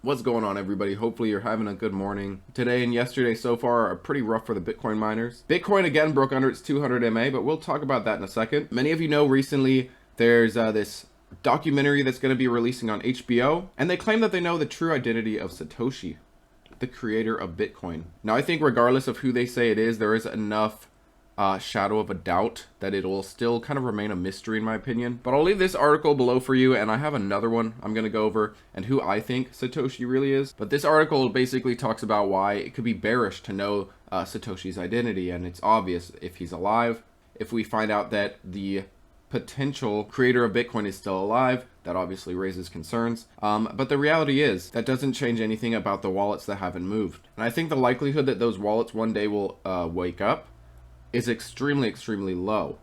What's going on, everybody? Hopefully you're having a good morning. Today and yesterday so far are pretty rough for the Bitcoin miners. Bitcoin again broke under its 200 MA, but we'll talk about that in a second. Many of you know recently there's this documentary that's going to be releasing on HBO, and they claim that they know the true identity of Satoshi, the creator of Bitcoin. Now, I think regardless of who they say it is, there is enough shadow of a doubt that it will still kind of remain a mystery in my opinion. But I'll leave this article below for you, and I have another one I'm going to go over and who I think Satoshi really is. But this article basically talks about why it could be bearish to know Satoshi's identity, and it's obvious if he's alive. If we find out that the potential creator of Bitcoin is still alive, that obviously raises concerns. But the reality is that doesn't change anything about the wallets that haven't moved. And I think the likelihood that those wallets one day will wake up is extremely low.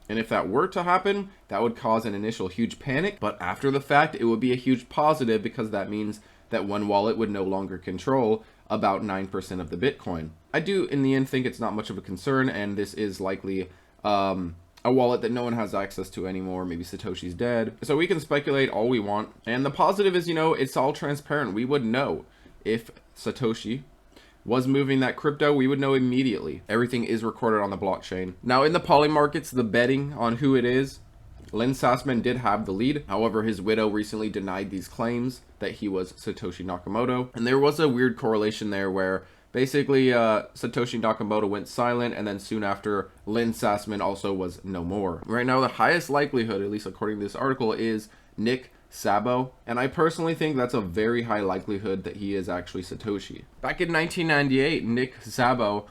And if that were to happen, that would cause an initial huge panic, but after the fact it would be a huge positive, because that means that one wallet would no longer control about 9% of the Bitcoin. I do in the end think it's not much of a concern, and this is likely a wallet that no one has access to anymore. Maybe Satoshi's dead, so we can speculate all we want. And the positive is, it's all transparent. We would know if Satoshi was moving that crypto. We would know immediately. Everything is recorded on the blockchain. Now, in the poly markets, the betting on who it is, Len Sassman did have the lead. However, his widow recently denied these claims that he was Satoshi Nakamoto, and there was a weird correlation there where basically Satoshi Nakamoto went silent, and then soon after Len Sassman also was no more. Right now, the highest likelihood, at least according to this article, is Nick Szabo, and I personally think that's a very high likelihood that he is actually Satoshi. Back in 1998, Nick Szabo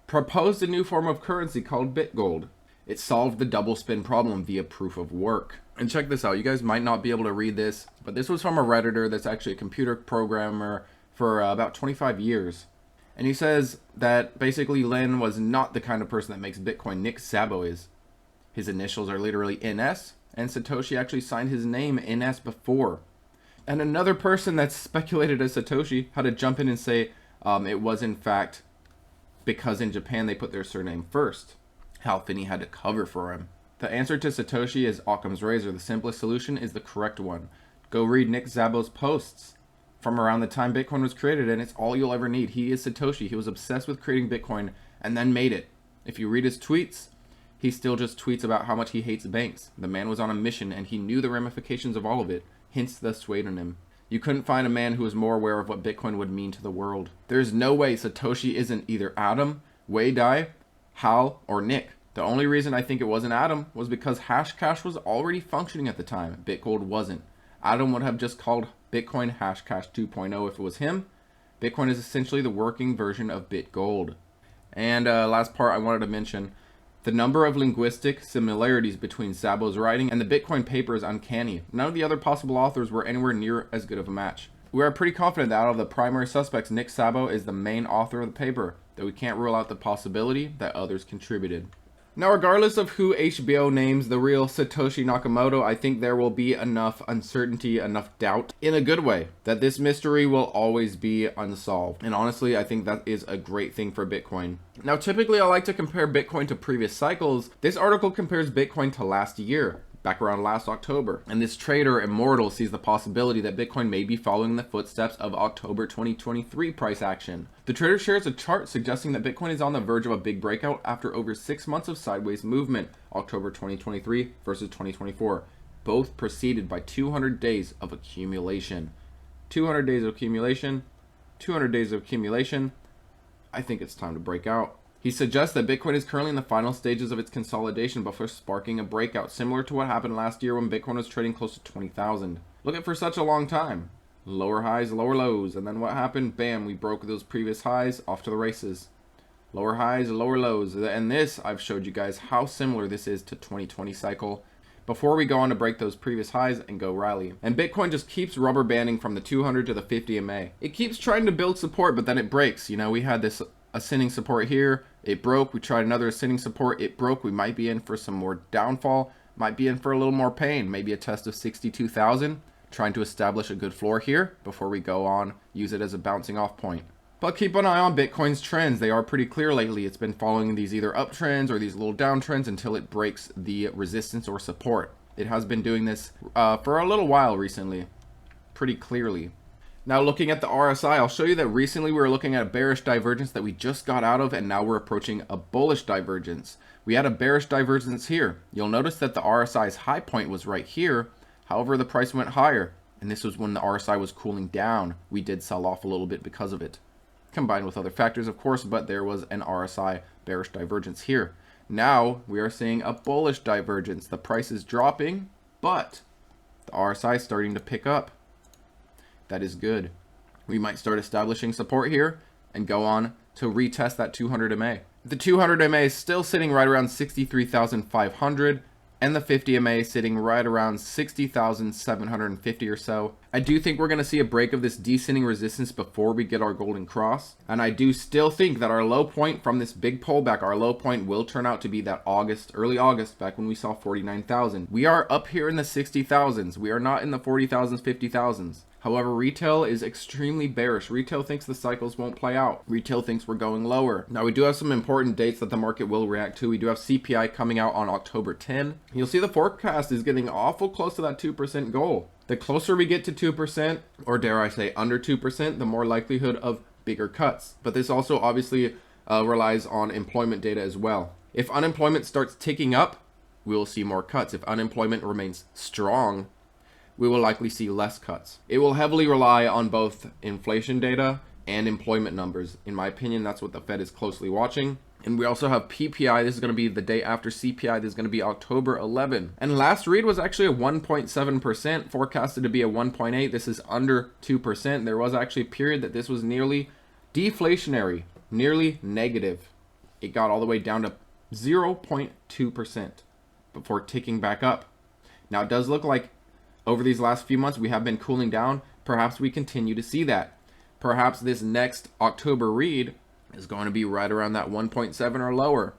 proposed a new form of currency called BitGold. It solved the double spin problem via proof of work. And check this out, you guys might not be able to read this, but this was from a Redditor that's actually a computer programmer for about 25 years. And he says that basically Len was not the kind of person that makes Bitcoin. Nick Szabo is. His initials are literally NS, and Satoshi actually signed his name NS before. And another person that's speculated as Satoshi had to jump in and say it was in fact because in Japan they put their surname first. Hal Finney had to cover for him. The answer to Satoshi is Occam's razor. The simplest solution is the correct one. Go read Nick Szabo's posts from around the time Bitcoin was created, and it's all you'll ever need. He is Satoshi. He was obsessed with creating Bitcoin and then made it. If you read his tweets, he still just tweets about how much he hates banks. The man was on a mission, and he knew the ramifications of all of it, hence the pseudonym. You couldn't find a man who was more aware of what Bitcoin would mean to the world. There's no way Satoshi isn't either Adam, Wei Dai, Hal, or Nick. The only reason I think it wasn't Adam was because Hashcash was already functioning at the time. BitGold wasn't. Adam would have just called Bitcoin Hashcash 2.0 if it was him. Bitcoin is essentially the working version of BitGold. And last part I wanted to mention, the number of linguistic similarities between Szabo's writing and the Bitcoin paper is uncanny. None of the other possible authors were anywhere near as good of a match. We are pretty confident that out of the primary suspects, Nick Szabo is the main author of the paper, though we can't rule out the possibility that others contributed. Now, regardless of who HBO names the real Satoshi Nakamoto, I think there will be enough uncertainty, enough doubt, in a good way, that this mystery will always be unsolved. And honestly, I think that is a great thing for Bitcoin. Now, typically I like to compare Bitcoin to previous cycles. This article compares Bitcoin to last year, back around last October. And this trader, Immortal, sees the possibility that Bitcoin may be following the footsteps of October 2023 price action. The trader shares a chart suggesting that Bitcoin is on the verge of a big breakout after over 6 months of sideways movement, October 2023 versus 2024, both preceded by 200 days of accumulation. 200 days of accumulation, 200 days of accumulation. I think it's time to break out. He suggests that Bitcoin is currently in the final stages of its consolidation before sparking a breakout, similar to what happened last year when Bitcoin was trading close to 20,000. Looking for such a long time. Lower highs, lower lows, and then what happened? Bam, we broke those previous highs, off to the races. Lower highs, lower lows, and this, I've showed you guys how similar this is to 2020 cycle before we go on to break those previous highs and go rally. And Bitcoin just keeps rubber banding from the 200 to the 50 MA. It keeps trying to build support, but then it breaks. We had this ascending support here, it broke. We tried another ascending support, it broke. We might be in for some more downfall, might be in for a little more pain, maybe a test of 62,000, trying to establish a good floor here before we go on, use it as a bouncing off point. But keep an eye on Bitcoin's trends. They are pretty clear lately. It's been following these either uptrends or these little downtrends until it breaks the resistance or support. It has been doing this for a little while recently, pretty clearly. Now looking at the RSI, I'll show you that recently we were looking at a bearish divergence that we just got out of, and now we're approaching a bullish divergence. We had a bearish divergence here. You'll notice that the RSI's high point was right here. However, the price went higher, and this was when the RSI was cooling down. We did sell off a little bit because of it, combined with other factors, of course, but there was an RSI bearish divergence here. Now we are seeing a bullish divergence. The price is dropping, but the RSI is starting to pick up. That is good. We might start establishing support here and go on to retest that 200 MA. The 200 MA is still sitting right around 63,500, and the 50 MA is sitting right around 60,750 or so. I do think we're going to see a break of this descending resistance before we get our golden cross, and I do still think that our low point from this big pullback, our low point will turn out to be that early August, back when we saw 49,000. We are up here in the 60,000s. We are not in the 40,000s, 50,000s. However, retail is extremely bearish. Retail thinks the cycles won't play out. Retail thinks we're going lower. Now, we do have some important dates that the market will react to. We do have CPI coming out on October 10. You'll see the forecast is getting awful close to that 2% goal. The closer we get to 2%, or dare I say under 2%, the more likelihood of bigger cuts. But this also obviously relies on employment data as well. If unemployment starts ticking up, we will see more cuts. If unemployment remains strong, we will likely see less cuts. It will heavily rely on both inflation data and employment numbers. In my opinion, that's what the Fed is closely watching. And we also have PPI. This is going to be the day after CPI. This is going to be October 11. And last read was actually a 1.7%, forecasted to be a 1.8. This is under 2%. There was actually a period that this was nearly deflationary, nearly negative. It got all the way down to 0.2% before ticking back up. Now, it does look like over these last few months, we have been cooling down. Perhaps we continue to see that. Perhaps this next October read is going to be right around that 1.7 or lower.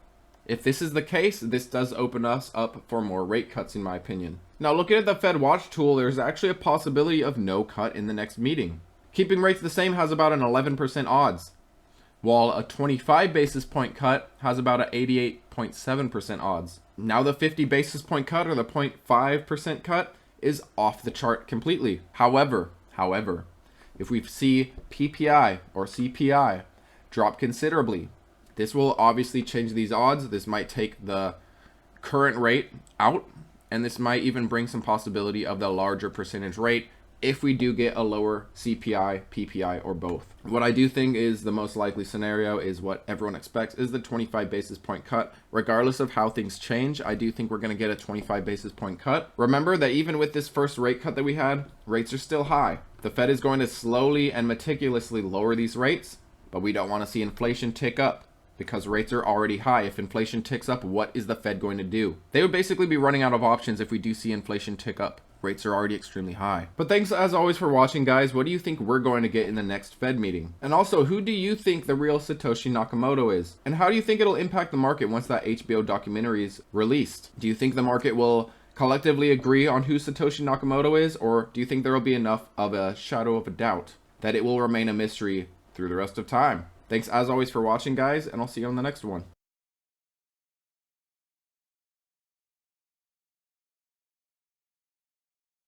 If this is the case, this does open us up for more rate cuts, in my opinion. Now, looking at the Fed Watch tool, there's actually a possibility of no cut in the next meeting. Keeping rates the same has about an 11% odds, while a 25 basis point cut has about an 88.7% odds. Now, the 50 basis point cut, or the 0.5% cut, is off the chart completely. However, if we see PPI or CPI drop considerably, this will obviously change these odds. This might take the current rate out, and this might even bring some possibility of the larger percentage rate if we do get a lower CPI, PPI, or both. What I do think is the most likely scenario is what everyone expects, is the 25 basis point cut. Regardless of how things change, I do think we're going to get a 25 basis point cut. Remember that even with this first rate cut that we had, rates are still high. The Fed is going to slowly and meticulously lower these rates, but we don't want to see inflation tick up, because rates are already high. If inflation ticks up, what is the Fed going to do? They would basically be running out of options if we do see inflation tick up. Rates are already extremely high. But thanks as always for watching, guys. What do you think we're going to get in the next Fed meeting? And also, who do you think the real Satoshi Nakamoto is? And how do you think it'll impact the market once that HBO documentary is released? Do you think the market will collectively agree on who Satoshi Nakamoto is? Or do you think there will be enough of a shadow of a doubt that it will remain a mystery through the rest of time? Thanks as always for watching, guys, and I'll see you on the next one.